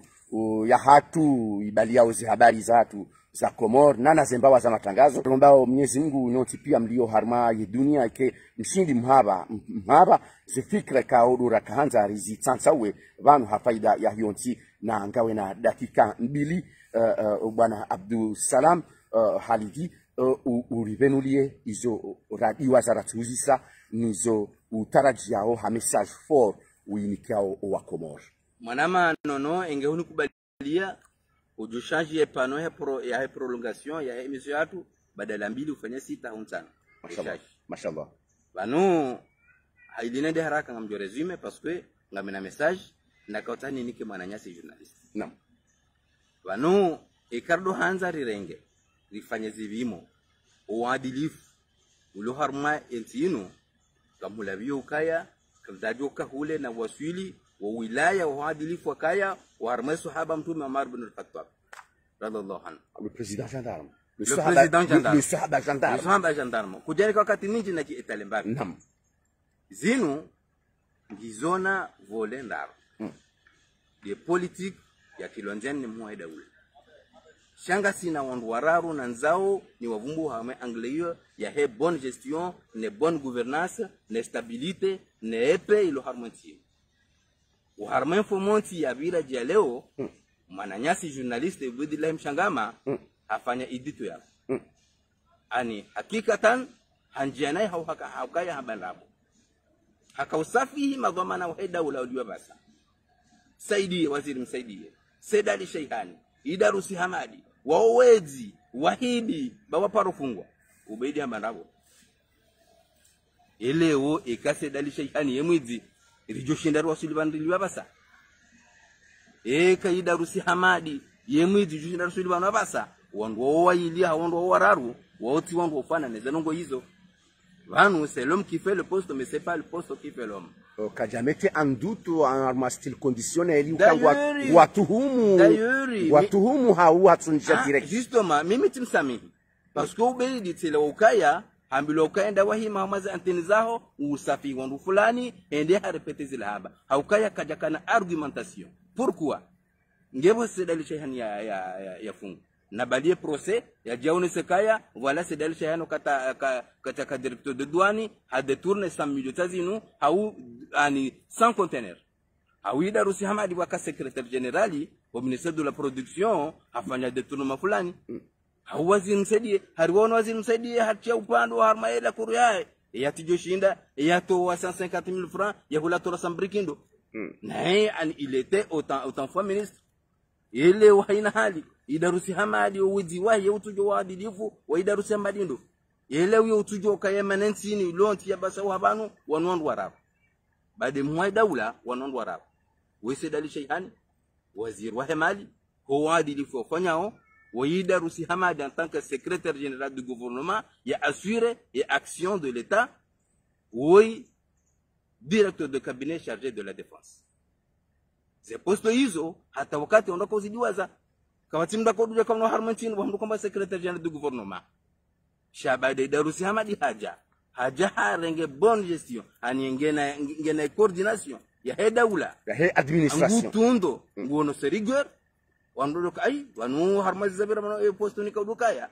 ya hatu ibalia uzi habari zatu za Komor na zembawa za matangazo tunaomba Mwenyezi Mungu nyoti pia mlio harma ya dunia ike mshindi mhaba zifikra kaodura kaanza rizi tsansawe vanu hafaida ya hionti na ngawe na dakika mbili bwana Abdul Salam halidi urivenulie izo radio za ratuzisa nizo utarajiao ha message for uinikao wa Komor mwanama nono engehuni kubalia ujushaji ya pano ya prolongation ya emission yatu badala mbili ufanye 6 au 5 mashallah banu haidina de haraka ngamjo resume parce que ngamena message na kautani nike mwananyasi journalist naam banu ekardo hanza rirenge rifanye zivimo uadilifu ulo harma entino kamulabio ukaya kaldajoka hule na waswili wa wilaya uadilifu wakaya wa harma sahaba mtume Umar ibn al-Khattab radhiallahu anhu le président gendarme le sahaba gendarme kujani kwa wakati ninji na kiitalembabi naam zinu ngizona vole ndaro de politique ya kilonjeni muaida ule shanga sina wandu wararu na nzao ni wavumbu hame angleyo ya he bonne gestion ne bonne gouvernance ne stabilité ne epe ilo harmontie u harmen fomonti ya vila jia leo mananyasi journaliste Abdullah Mshangama afanya idito ya ani hakikatan hanjianai haukaya habandabu haka usafihi madhamana wa daula uliwa basa saidie waziri msaidie Sedali Sheihani Idarusi Hamadi wawezi wahidi bawa parofungwa ubeidi habandabu eleo ikase Sedali Sheihani yemwizi rijoshindaru wasulibandiliwa basa Idarusi Hamadi yemwizi rijoshindaru wasulibandiliwa basa wangu wailia wangu wararu woti wangu ufana nezenongo hizo vanu c'est l'homme qui fait le poste mais c'est pas le poste qui fait l'homme kajamete en doute en arma style conditionnel watuhumu hau hatsunja direct justement mimi timsamihi parce que ubeidi tele ukaya ambilo ukaenda wahi mahamaza anteni zaho usafi wandu fulani ende harepete zile haba haukaya kajakana argumentation pourquoi ngebo Sedali Sheihani ya fungu na balie procès ya jaune sekaya voilà Sedali Sheihani kata directeur de douane a détourné 100 millions tazinu au ani 100 conteneurs au Idarusi Hamadi waka secrétaire général au ministère de la production afanya détournement fulani au waziri msaidie hariwono waziri msaidie hatia upande wa harmaela kuruyae ya tijoshinda ya toa 150,000 francs ya hula tora sambrikindo nae il était autant fois ministre ile waina hali Idarusi Hamadi uwizi wahi utujo waadilifu wa Idarusi Hamadi ndo ele uyo utujo kayema nensini lonti ya basa wabanu wanondu warabu bade mwai daula wanondu warabu wese dali shayhani wazir wa hemali ho adili fo fanyao wayida rusi hamadi en tant que secrétaire général du gouvernement ya assurer et action de l'état oui directeur de cabinet chargé de la défense ze posto hizo hata wakati ondako zidiwaza kawati mdakoduja kama harmantini wa mkomba secrétaire général du gouvernement shabade darusi hamadi haja harenge bonne gestion ani ngena coordination ya hedaula ya he administration ngutundo ngono serigeur wando kai wanu harmazi zabira mano posto ni kaudukaya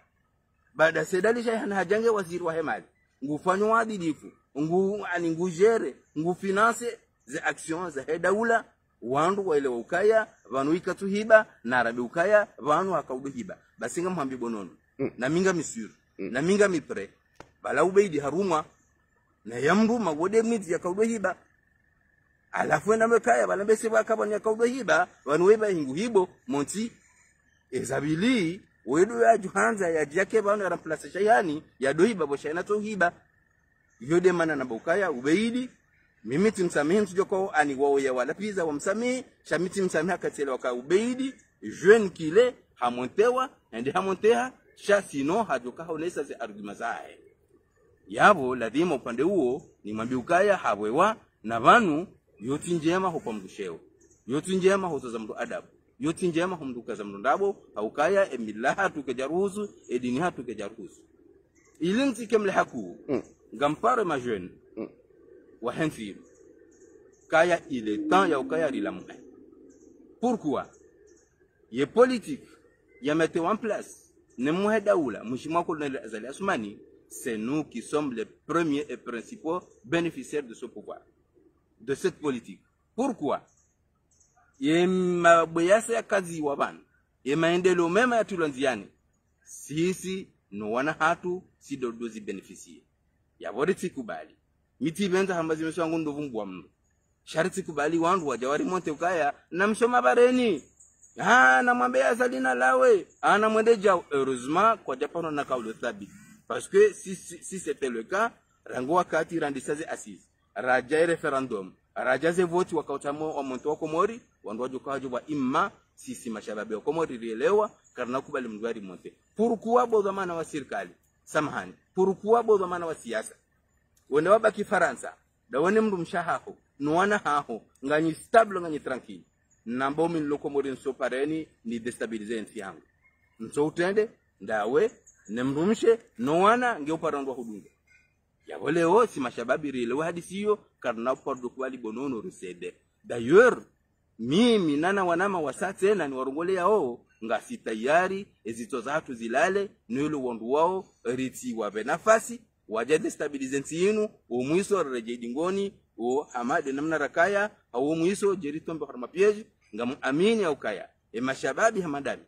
baada sedali shayhan hajange waziri wa hemali ngufanyo wadilifu ngujere finance za action za hedaula wandu wale ukaya vanu ikatu hiba na arabi ukaya vanu akaudu hiba basinga mhambi bonono na minga misuru na minga mipre bala ubeidi haruma na yamru magode miti ya kaudu hiba alafu na mekaya bala mbese bakaba ni kaudu hiba vanu weba hingu hibo monti ezabili wedo ya juhanza ya jake vanu ya remplace shayani ya dohiba bo shayana to hiba yode mana na bukaya ubeidi mimi timsamihi mtujoko ani wao ya wala piza wa msamihi shamiti msamiha katele waka ubeidi jeune kile hamontewa ndi hamonteha sino hajoka honesa ze argument zae yabo lazima upande huo ni mwambiukaya habwewa na vanu yoti njema hopamdusheo yoti njema hoza mtu adabu yoti njema humduka za mndabo haukaya emilaha tukejaruhusu edini hatu kejaruhusu ilinti kemle haku gampare ma jeune wa henfi kaya il est temps ya ukaya rilamu pourquoi ye politique ya mettre en place ne muhedaula mheshimiwa Colonel Azali Assoumani c'est nous qui sommes les premiers et principaux bénéficiaires de ce pouvoir de cette politique pourquoi ye maboyasa ya kazi wa bana ye maendeleo mema ya tulanziani sisi no wana hatu si dodozi beneficie ya bodi kubali miti benza hambazi meswangu ndovu mbwa mno sharti kubali wandu wajawari monte ukaya na mshoma bareni na mwambia salina lawe ana mwende jao heureusement kwa japano na kaulo thabi parce que si c'était le cas rango wakati randisaze assise raja referendum raja ze vote wakautamo wa monto wa Komori wandu wajokajo wa imma sisi mashababe wa Komori rielewa karna kubali mgwari monte pourquoi bo zamana wa serikali samahani pourquoi bo zamana wa siasa wende wabaki Faransa da wone mndu mshahaho nuwana haho ngani stable ngani tranquille nambo min Lokomori nso pareni ni destabiliser nsi yangu nso utende ndawe nemrumshe nuwana ngeuparandwa hudunga ya voleo si mashababi rielewa hadisiyo karna pordo kwali bonono rusede d'ailleurs mimi nana wanama wasate na ni warungole yao ngasi tayari ezito zatu zilale nilo wandu wao riti wabe nafasi waje destabilize nsi yinu umwiso reje dingoni o hamade namna rakaya au mwiso jeritombe harma pieji ngam amini au kaya mashababi hamadani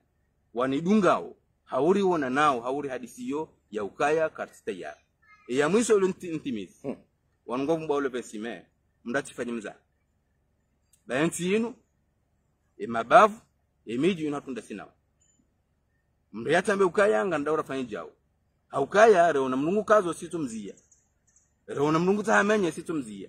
wanidungao hauri wona nao hauri hadisiyo ya ukaya kartaya ya mwiso luntimizi wangovu mbawle pesime mdati fanyimza bayanti yinu mabavu miji unatunda sinawa mriatambe ukaya ngandaura fanyijao haukaya reona mnungu kazo situmzia reona mnungu tahamenye situmzia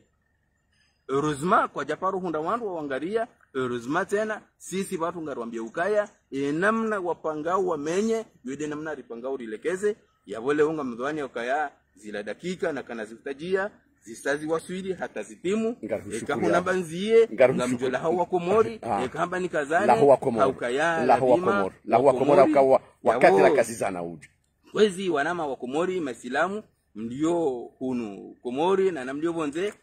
heureusement kwa japaro hunda wandu waangaria heureusement tena sisi watu ngarwambia ukaya namna wapangao wamenye yede namna ripangao rilekeze ya wale unga mdwani ukaya zila dakika na kana zitajia zistazi waswili hata zitimu ekahuna banzie ngamjola hawa Komori ekahamba nikazane haukaya la huwa Komori akawa wakati la kazi zana uji wezi wanama wa Komori masilamu mlio hunu Komori na namlio bonze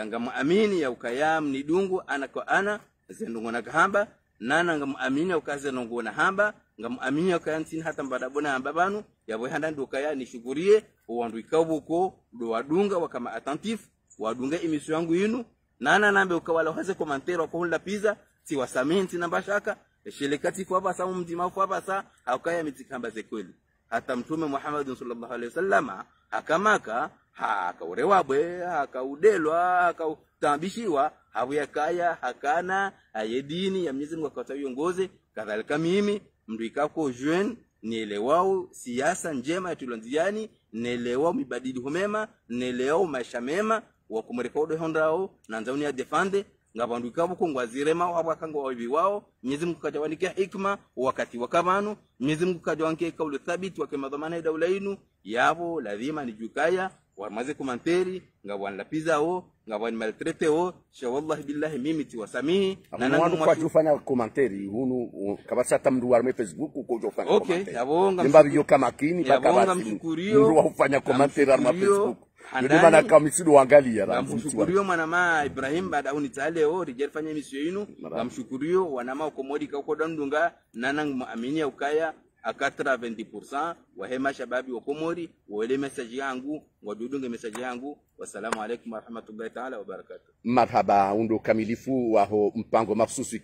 ngamu amini ya ukaya mnidungu ana kwa ana zendungu na kahamba nana ngamu amini ya ukaze nungu na hamba ngamu amini ya ukaya nsini hata mbadabona hamba banu ya bohanda ndukaya nishukurie wandu ikabuko do wadunga wakama attentif wadunga emission yangu yinu nana nambe ukawala haze komantero kwa hula pizza si wasamihi ntina bashaka shelekati kwa basa mtima kwa basa haukaya mitikamba zekweli hata mtume Muhammad sallallahu alaihi wasallam akamaka hakaurewabe hakaudelwa hakatambishiwa hawiyakaya hakana ayedini ya Mwenyezi Mungu akatawiongoze kadhalika mimi mndu ikako jeune nielewao siasa njema ya tulonziani nelewa mibadili humema nelewa maisha mema wa kumrekodi hondao na nzauni ya defende ngabandu kabo kongwazirema wabakanga wabi wao Mwenyezi Mungu kajawandikia hikma wakati wakabanu Mwenyezi Mungu kajawandikia kauli thabiti wa dhamana ya daula yenu yabo lazima nijukaya wamaze komanteri ngabwan lapiza o ngabwan maltrete o sha wallahi billahi mimi tiwasamihi na nangu kwa jufanya komanteri hunu kabasa tamdu warme Facebook ko jofanya komanteri yabonga mbabi yo kama kini bakabasi ndu wafanya komanteri arma Facebook ndio maana kama msido angalia namshukuriyo mwanama Ibrahim baada unitale o rijelfanya misio yinu namshukuriyo wanama komodi kwa dandunga nanang muamini ukaya akatra 20% wahema shababi wa Komori wale message yangu wadudunge message yangu wasalamu alaykum warahmatullahi ta'ala wabarakatuh marhaba undo kamilifu wa mpango mahsusi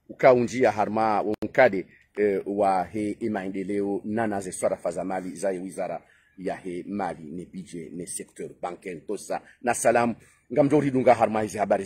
ukaunjia harma unkade wa he maendeleo nana ze swara za mali za wizara ya he mali ni budget ni secteur bancaire tosa na salam ngamjori dunga harma hizi habari